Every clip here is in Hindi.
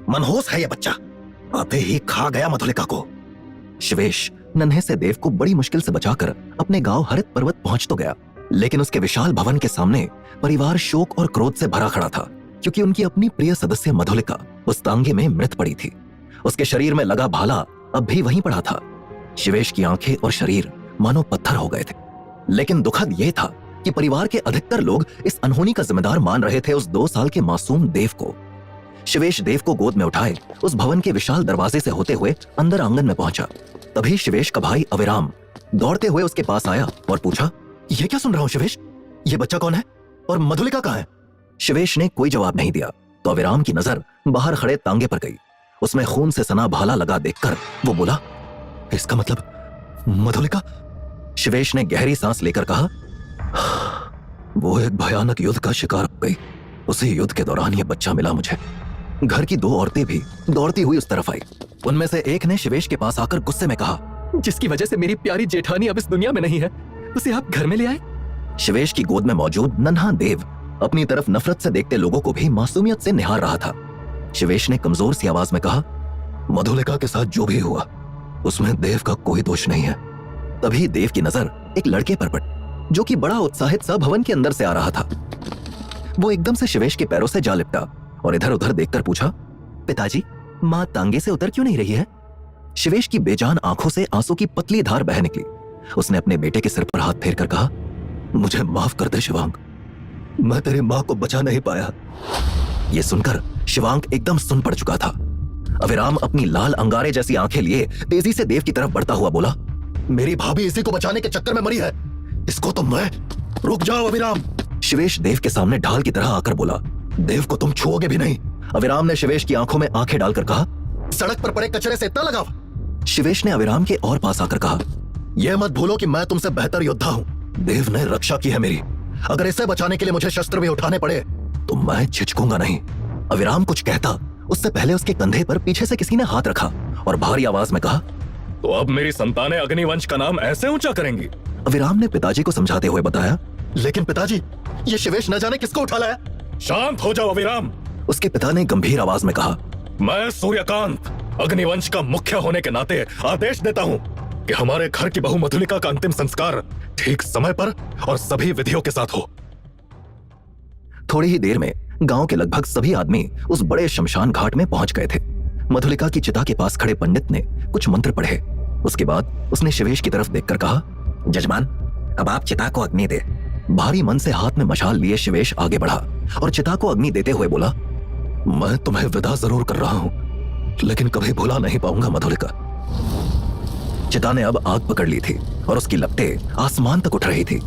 मनहूस है ये बच्चा, आते ही खा गया मधुलिका को। शिवेश नन्हे से देव को बड़ी मुश्किल से बचाकर अपने गांव हरित पर्वत पहुंच तो गया, लेकिन उसके विशाल भवन के सामने परिवार शोक और क्रोध से भरा खड़ा था, क्योंकि उनकी अपनी प्रिय सदस्य मधुलिका उस तांगे में मृत पड़ी थी। उसके शरीर में लगा भाला अब भी वहीं पड़ा था। शिवेश की आंखें और शरीर मानो पत्थर हो गए थे। लेकिन दुखद यह था कि परिवार के अधिकतर लोग इस अनहोनी का जिम्मेदार मान रहे थे उस 2 साल के मासूम देव को। शिवेश देव को गोद में उठाए उस भवन के विशाल दरवाजे से होते हुए अंदर आंगन में पहुंचा। तभी शिवेश का भाई अविराम दौड़ते हुए उसके पास आया और पूछा, ये क्या सुन रहा हूं शिवेश? ये बच्चा कौन है और मधुलिका कहां है? शिवेश ने कोई जवाब नहीं दिया तो अविराम की नजर बाहर खड़े तांगे पर गई। उसमें खून से सना भाला लगा देखकर वो बोला, इसका मतलब मधुलिका? शिवेश ने गहरी सांस लेकर कहा, वो एक भयानक युद्ध का शिकार हो गई। उसी युद्ध के दौरान ये बच्चा मिला मुझे। घर की 2 औरतें भी दौड़ती हुई उस तरफ आई। उनमें से एक ने शिवेश के पास आकर गुस्से में कहा, जिसकी वजह से मेरी प्यारी जेठानी अब इस दुनिया में नहीं है, उसे आप घर में ले आए। शिवेश की गोद में मौजूद नन्हा देव अपनी तरफ नफरत से देखते लोगों को भी मासूमियत से निहार रहा था। शिवेश ने कमजोर सी आवाज में कहा, मधुलिका के साथ जो भी हुआ उसमें देव का कोई दोष नहीं है। तभी देव की नजर एक लड़के पर पड़ी जो कि बड़ा उत्साहित सा भवन के अंदर से आ रहा था। वो एकदम से शिवेश के पैरों से जा लिपटा और इधर उधर देखकर पूछा, पिताजी, मां तांगे से उतर क्यों नहीं रही है? शिवेश की बेजान आंखों से आंसू की पतली धार बह निकली। उसने अपने बेटे के सिर पर हाथ फेरकर कहा, मुझे माफ कर दे शिवांग, मैं तेरी मां को बचा नहीं पाया। यह सुनकर शिवांग एकदम सुन पड़ चुका था। अविराम अपनी लाल अंगारे जैसी आंखें लिए तेजी से देव की तरफ बढ़ता हुआ बोला, मेरी भाभी इसी को बचाने के चक्कर में मरी है, इसको तो मैं। रुक जाओ अविराम। शिवेश देव के सामने ढाल की तरह आकर बोला, देव को तुम छुओगे भी नहीं। अविराम ने शिवेश की आंखों में आंखें डालकर कहा, सड़क पर पड़े कचरे से इतना लगाव? शिवेश ने अविराम के और पास आकर कहा, यह मत भूलो कि मैं तुमसे बेहतर योद्धा हूं। देव ने रक्षा की है मेरी, अगर इसे बचाने के लिए मुझे शस्त्र भी उठाने पड़े तो मैं झिझकूंगा नहीं। अविराम कुछ कहता उससे पहले उसके कंधे पर पीछे से किसी ने हाथ रखा और भारी आवाज में कहा, तो अब मेरी संतानें अग्निवंश का नाम ऐसे ऊंचा करेंगी? अविराम ने पिताजी को समझाते हुए बताया, लेकिन पिताजी, ये शिवेश न जाने किसको उठा लाया। शांत हो जाओ अविराम। उसके पिता ने गंभीर आवाज में कहा, मैं सूर्यकांत अग्निवंश का मुख्य होने के नाते आदेश देता हूँ कि हमारे घर की बहू मधुलिका का अंतिम संस्कार ठीक समय पर और सभी विधियों के साथ हो। थोड़ी ही देर में गांव के लगभग सभी आदमी उस बड़े शमशान घाट में पहुंच गए थे। मधुलिका की चिता के पास खड़े पंडित ने कुछ मंत्र पढ़े। उसके बाद उसने शिवेश की तरफ देखकर कहा, जजमान, अब आप चिता को अग्नि दे। भारी मन से हाथ में मशाल लिए शिवेश आगे बढ़ा और चिता को अग्नि देते हुए बोला, मैं तुम्हें विदा जरूर कर रहा हूं, लेकिन कभी भुला नहीं पाऊंगा मधुलिका। चिता ने अब आग पकड़ ली थी और उसकी लपटें आसमान तक उठ रही थी।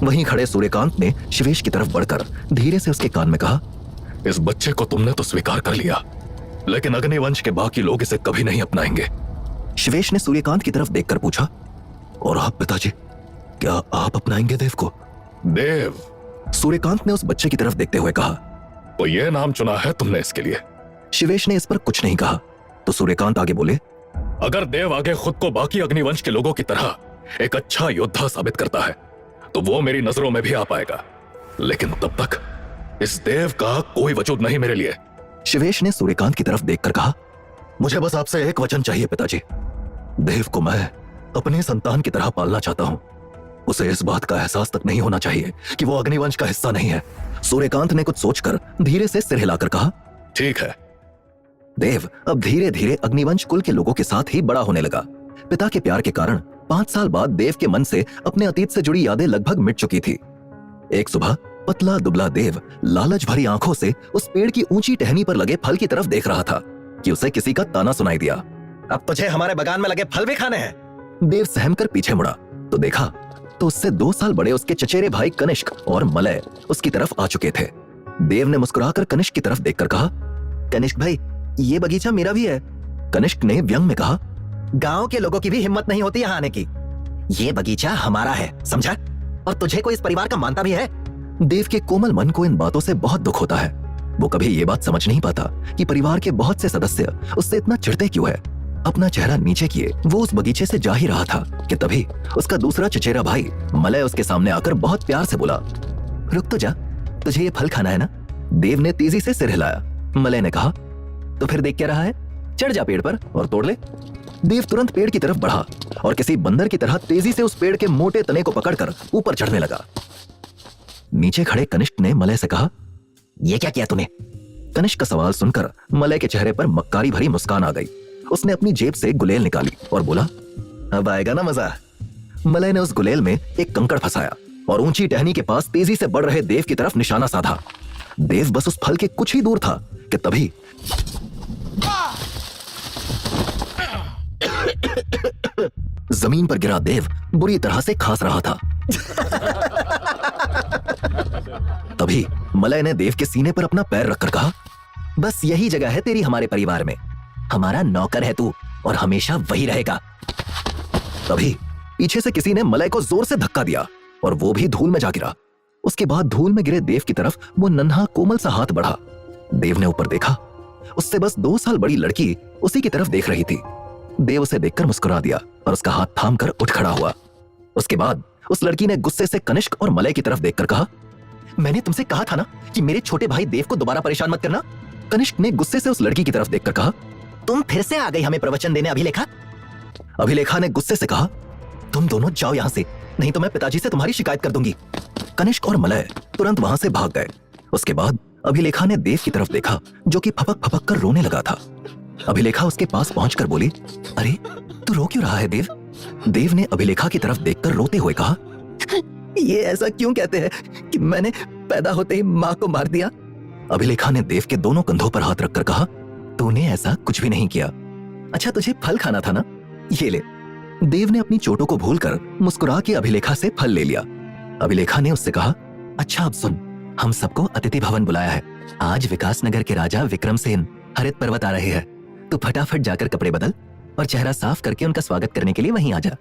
वहीं खड़े सूर्यकांत ने शिवेश की तरफ बढ़कर धीरे से उसके कान में कहा, इस बच्चे को तुमने तो स्वीकार कर लिया, लेकिन अग्निवंश के बाकी लोग इसे कभी नहीं अपनाएंगे। शिवेश ने सूर्यकांत की तरफ देखकर पूछा, और आप पिताजी, क्या आप अपनाएंगे देव को? देव? सूर्यकांत ने उस बच्चे की तरफ देखते हुए कहा, तो यह नाम चुना है तुमने इसके लिए? शिवेश ने इस पर कुछ नहीं कहा तो सूर्यकांत आगे बोले, अगर देव आगे खुद को बाकी अग्निवंश के लोगों की तरह एक अच्छा योद्धा साबित करता है तो वो मेरी नजरों में भी आ पाएगा, लेकिन तब तक इस देव का कोई वजूद नहीं मेरे लिए। शिवेश ने सूर्यकांत की तरफ देखकर कहा, मुझे बस आपसे एक वचन चाहिए पिताजी। देव को मैं अपने संतान की तरह पालना चाहता हूं। उसे इस बात का एहसास तक नहीं होना चाहिए कि वो अग्निवंश का हिस्सा नहीं है। सूर्यकांत ने कुछ सोचकर धीरे से सिर हिलाकर कहा, ठीक है। देव अब धीरे धीरे अग्निवंश कुल के लोगों के साथ ही बड़ा होने लगा। पिता के प्यार के कारण 5 साल बाद देव के मन से अपने अतीत से जुड़ी यादें लगभग मिट चुकी थी। एक सुबह पतला दुबला देव लालच भरी आंखों से उस पेड़ की ऊंची टहनी पर लगे फल की तरफ देख रहा था कि उसे किसी का ताना सुनाई दिया, अब तुझे हमारे बागान में लगे फल भी खाने हैं। देव सहमकर पीछे मुड़ा तो देखा तो उससे 2 साल बड़े उसके चचेरे भाई कनिष्क और मलय उसकी तरफ आ चुके थे। देव ने मुस्कुराकर कनिष्क की तरफ देखकर कहा, कनिष्क भाई, ये बगीचा मेरा भी है। कनिष्क ने व्यंग में कहा, गांव के लोगों की भी हिम्मत नहीं होती यहाँ आने की। ये बगीचा हमारा है, समझा? और तुझे कोई इस परिवार का मानता भी है? देव के कोमल मन को इन बातों से बहुत दुख होता है। वो कभी ये बात समझ नहीं पाता कि परिवार के बहुत से सदस्य उससे इतना चिढ़ते क्यों है। अपना चेहरा नीचे किए वो उस बगीचे से जा ही रहा था कि तभी उसका दूसरा चचेरा भाई मलय उसके सामने आकर बहुत प्यार से बोला, रुक तो जा, तुझे ये फल खाना है ना? देव ने तेजी से सिर हिलाया। मलय ने कहा, तो फिर देख क्या रहा है? चढ़ जा पेड़ पर और तोड़ ले। देव तुरंत पेड़ की तरफ बढ़ा और किसी बंदर की तरह तेजी से उस पेड़ के मोटे तने को पकड़कर ऊपर चढ़ने लगा। नीचे खड़े कनिष्क ने मलय से कहा, ये क्या किया तूने? कनिष्क का सवाल सुनकर मलय के चेहरे पर मक्कारी भरी मुस्कान आ गई। उसने अपनी जेब से गुलेल निकाली और बोला, अब आएगा ना मजा। मलय ने उस गुलेल में एक कंकड़ फंसाया और ऊंची टहनी के पास तेजी से बढ़ रहे देव की तरफ निशाना साधा। देव बस उस फल के कुछ ही दूर था कि तभी जमीन पर गिरा देव बुरी तरह से खांस रहा था। तभी मलय ने देव के सीने पर अपना पैर रखकर कहा, बस यही जगह है तेरी हमारे परिवार में। हमारा नौकर है तू और हमेशा वही रहेगा। तभी पीछे से किसी ने मलय को जोर से धक्का दिया और वो भी धूल में जा गिरा। उसके बाद धूल में गिरे देव की तरफ वो नन्हा कोमल सा हाथ बढ़ा। देव ने ऊपर देखा, उससे बस 2 साल बड़ी लड़की उसी की तरफ देख रही थी। देव उसे देखकर मुस्कुरा दिया और उसका हाथ थाम कर उठ खड़ा हुआ। उसके बाद उस लड़की ने गुस्से से कनिष्क और मलय की तरफ देखकर कहा, मैंने तुमसे कहा था ना कि मेरे छोटे भाई देव को दोबारा परेशान मत करना। कनिष्क ने गुस्से से उस लड़की की तरफ देखकर कहा, तुम फिर से आ गई हमें प्रवचन देने अभिलेखा। अभिलेखा ने गुस्से से कहा, तुम दोनों जाओ यहाँ से, नहीं तो मैं पिताजी से तुम्हारी शिकायत कर दूंगी। कनिष्क और मलय तुरंत वहां से भाग गए। उसके बाद अभिलेखा ने देव की तरफ देखा जो कि फपक फपक कर रोने लगा था। अभिलेखा उसके पास पहुंचकर बोली, अरे तू रो क्यों रहा है देव? देव ने अभिलेखा की तरफ देखकर रोते हुए कहा, ये ऐसा क्यों कहते हैं कि मैंने पैदा होते ही माँ को मार दिया? अभिलेखा ने देव के दोनों कंधों पर हाथ रखकर कहा, तूने ऐसा कुछ भी नहीं किया। अच्छा तुझे फल खाना था ना, ये ले। देव ने अपनी चोटों को भूलकर मुस्कुरा के अभिलेखा से फल ले लिया। अभिलेखा ने उससे कहा, अच्छा अब सुन, हम सबको अतिथि भवन बुलाया है। आज विकासनगर के राजा विक्रमसेन हरित पर्वत आ रहे हैं। तू फटाफट जाकर कपड़े बदल और चेहरा साफ करके उनका स्वागत करने के लिए वहीं आ जा।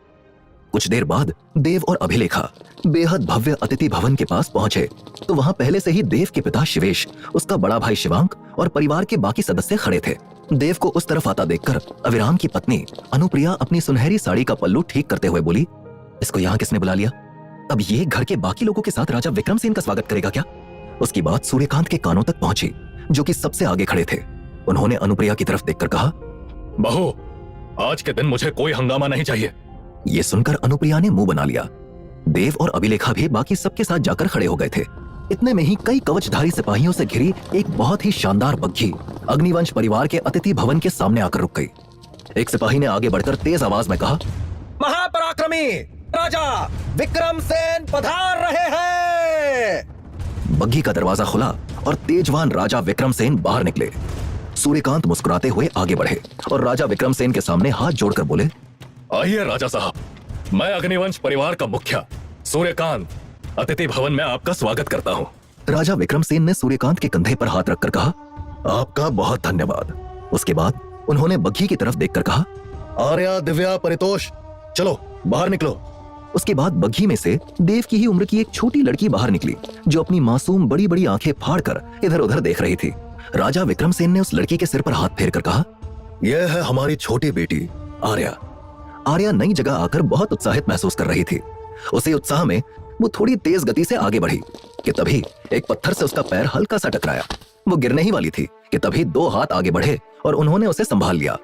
कुछ देर बाद देव और अभिलेखा बेहद भव्य अतिथि भवन के पास पहुंचे तो वहां पहले से ही देव के पिता शिवेश, उसका बड़ा भाई शिवांक और परिवार के बाकी सदस्य खड़े थे। देव को उस तरफ आता देखकर अविराम की पत्नी अनुप्रिया अपनी सुनहरी साड़ी का पल्लू ठीक करते हुए बोली, इसको यहाँ किसने बुला लिया? अब ये घर के बाकी लोगों के साथ राजा विक्रमसेन का स्वागत करेगा क्या? उसकी बात सूर्यकांत के कानों तक पहुंची जो कि सबसे आगे खड़े थे। उन्होंने अनुप्रिया की तरफ देखकर कहा, बहू, आज के दिन मुझे कोई हंगामा नहीं चाहिए। ये सुनकर अनुप्रिया ने मुंह बना लिया। देव और अभिलेखा भी बाकी सबके साथ जाकर खड़े हो गए थे। इतने में ही कई कवचधारी सिपाहियों से घिरी एक बहुत ही शानदार बग्घी अग्निवंश परिवार के अतिथि भवन के सामने आकर रुक गई। एक सिपाही ने आगे बढ़कर तेज आवाज में कहा, महापराक्रमी राजा विक्रमसेन पधार रहे हैं। बग्घी का दरवाजा खुला और तेजवान राजा विक्रमसेन बाहर निकले। सूर्यकांत मुस्कुराते हुए आगे बढ़े और राजा विक्रमसेन के सामने हाथ जोड़कर बोले, आइए राजा साहब, मैं अग्निवंश परिवार का मुखिया सूर्यकांत अतिथि भवन में आपका स्वागत करता हूँ। राजा विक्रमसेन ने सूर्यकांत के कंधे पर हाथ रखकर कहा, आपका बहुत धन्यवाद। उसके बाद उन्होंने बग्घी की तरफ देखकर कहा, आर्या, दिव्या, परितोष, चलो बाहर निकलो। उसके बाद बग्घी में से देव की ही उम्र की एक छोटी लड़की बाहर निकली जो अपनी मासूम बड़ी बड़ी आंखें फाड़कर इधर उधर देख रही थी। राजा विक्रमसेन ने उस लड़की के सिर पर हाथ फेरकर कहा, यह है हमारी छोटी बेटी आर्या। आर्या नई जगह आकर बहुत उत्साहित महसूस कर रही थी। उसी उत्साह में वो थोड़ी तेज गति से आगे बढ़ी कि तभी एक पत्थर से उसका पैर हल्का सा टकराया। वो गिरने ही वाली थी कि तभी 2 हाथ आगे बढ़े और उन्होंने उसे संभाल लिया।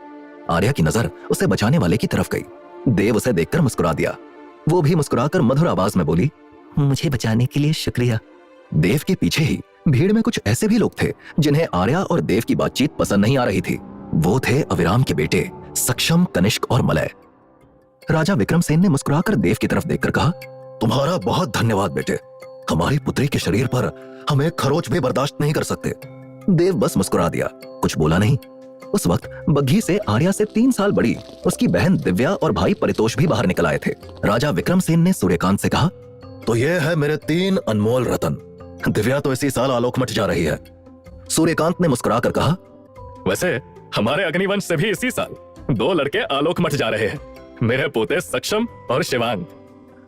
आर्या की नजर उसे बचाने वाले की तरफ गई। देव उसे देखकर मुस्कुरा दिया। वो भी मुस्कुराकर मधुर आवाज में बोली, मुझे बचाने के लिए शुक्रिया। देव के पीछे ही भीड़ में कुछ ऐसे भी लोग थे जिन्हें आर्या और देव की बातचीत पसंद नहीं आ रही थी। वो थे अविराम के बेटे सक्षम, कनिष्क और मलय। राजा विक्रमसेन ने मुस्कुराकर देव की तरफ देखकर कहा, तुम्हारा बहुत धन्यवाद बेटे। हमारी पुत्री के शरीर पर हम एक खरोच भी बर्दाश्त नहीं कर सकते। देव बस मुस्कुरा दिया, कुछ बोला नहीं। उस वक्त बग्घी से आर्या से 3 साल बड़ी उसकी बहन दिव्या और भाई परितोष भी बाहर निकल आए थे। राजा विक्रमसेन ने सूर्यकांत से कहा, तो ये है मेरे 3 अनमोल रतन। दिव्या तो इसी साल आलोक मठ जा रही है। सूर्यकांत ने मुस्कुराकर कहा, वैसे हमारे अग्निवंश से भी इसी साल 2 लड़के आलोक मठ जा रहे हैं, मेरे पोते सक्षम और शिवांग।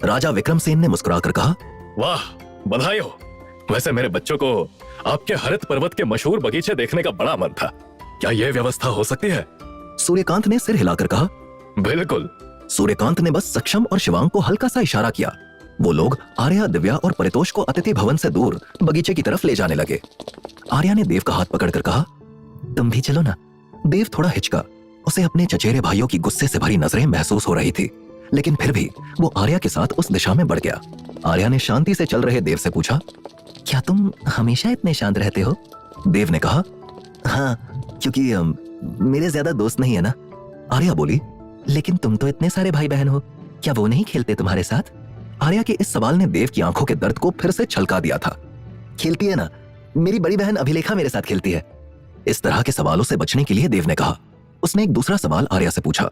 राजा विक्रमसेन ने मुस्कुराकर कहा, वाह, बधाई हो। वैसे मेरे बच्चों को आपके हरित पर्वत के मशहूर बगीचे देखने का बड़ा मन था, क्या यह व्यवस्था हो सकती है? सूर्यकांत ने सिर हिलाकर कहा, बिल्कुल। सूर्यकांत ने बस सक्षम और शिवांग को हल्का सा इशारा किया। वो लोग आर्या, दिव्या और परितोष को अतिथि भवन से दूर बगीचे की तरफ ले जाने लगे। आर्या ने देव का हाथ पकड़कर कहा, तुम भी चलो ना, देव थोड़ा हिचका। उसे अपने चचेरे भाइयों की गुस्से से भरी नजरें महसूस हो रही थी, लेकिन फिर भी वो आर्या के साथ उस दिशा में बढ़ गया। आर्या ने शांति से चल रहे देव से पूछा, क्या तुम हमेशा इतने शांत रहते हो? देव ने कहा, हाँ, क्योंकि मेरे ज्यादा दोस्त नहीं है ना। आर्या बोली, लेकिन तुम तो इतने सारे भाई बहन हो, क्या वो नहीं खेलते तुम्हारे साथ? आर्या के इस सवाल ने देव की आंखों के दर्द को फिर से छलका दिया था। खेलती है ना, मेरी बड़ी बहन अभिलेखा मेरे साथ खेलती है। इस तरह के सवालों से बचने के लिए देव ने कहा। उसने एक दूसरा सवाल आर्या से पूछा,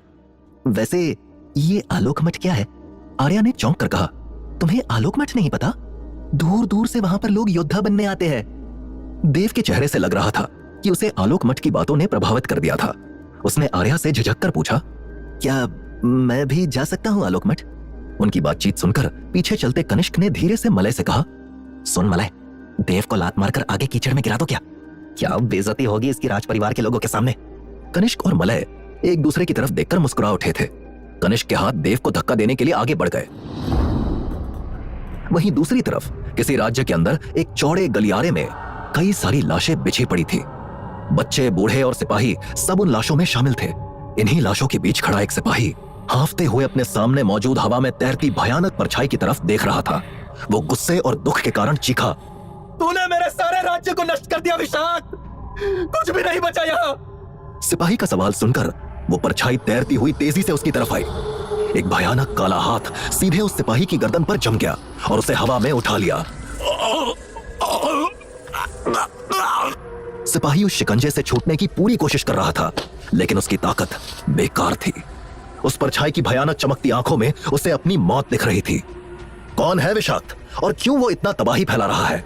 वैसे ये आलोक मठ क्या है? आर्या ने चौंक कर कहा, तुम्हें आलोक मठ नहीं पता? दूर दूर से वहां पर लोग योद्धा बनने आते हैं। देव के चेहरे से लग रहा था कि उसे आलोक मठ की बातों ने प्रभावित कर दिया था। उसने आर्या से झिझक कर पूछा, क्या मैं भी जा सकता हूं आलोक मठ? उनकी बातचीत सुनकर पीछे चलते कनिष्क ने धीरे से मलय से कहा, सुन मलय, देव को लात मारकर आगे कीचड़ में गिरा दो क्या बेइज्जती होगी इसकी राज परिवार के लोगों के सामने। कनिष्क और मलय एक दूसरे की तरफ देखकर मुस्कुरा उठे थे। कनिष्क के हाथ देव को धक्का देने के लिए आगे बढ़ गए। वहीं दूसरी तरफ किसी राज्य के अंदर एक चौड़े गलियारे में कई सारी लाशें बिछी पड़ी थी। बच्चे, बूढ़े और सिपाही सब उन लाशों में शामिल थे। इन्हीं लाशों के बीच खड़ा एक सिपाही हांफते हुए अपने सामने मौजूद हवा में तैरती भयानक परछाई की तरफ देख रहा था। वो गुस्से और दुख के कारण चीखा, तूने मेरे सारे राज्य को नष्ट कर दिया विशाख, कुछ भी नहीं बचा यहाँ। सिपाही का सवाल सुनकर वो परछाई तैरती हुई तेजी से उसकी तरफ आई। एक भयानक काला हाथ सीधे उस सिपाही की गर्दन पर जम गया और उसे हवा में उठा लिया। सिपाही उस शिकंजे से छूटने की पूरी कोशिश कर रहा था, लेकिन उसकी ताकत बेकार थी। उस परछाई की भयानक चमकती आंखों में उसे अपनी मौत दिख रही थी। कौन है विषाक्त और क्यों वो इतना तबाही फैला रहा है?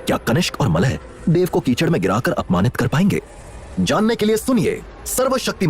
क्या कनिष्क और मलय देव को कीचड़ में गिराकर अपमानित कर पाएंगे? जानने के लिए सुनिए सर्वशक्तिमान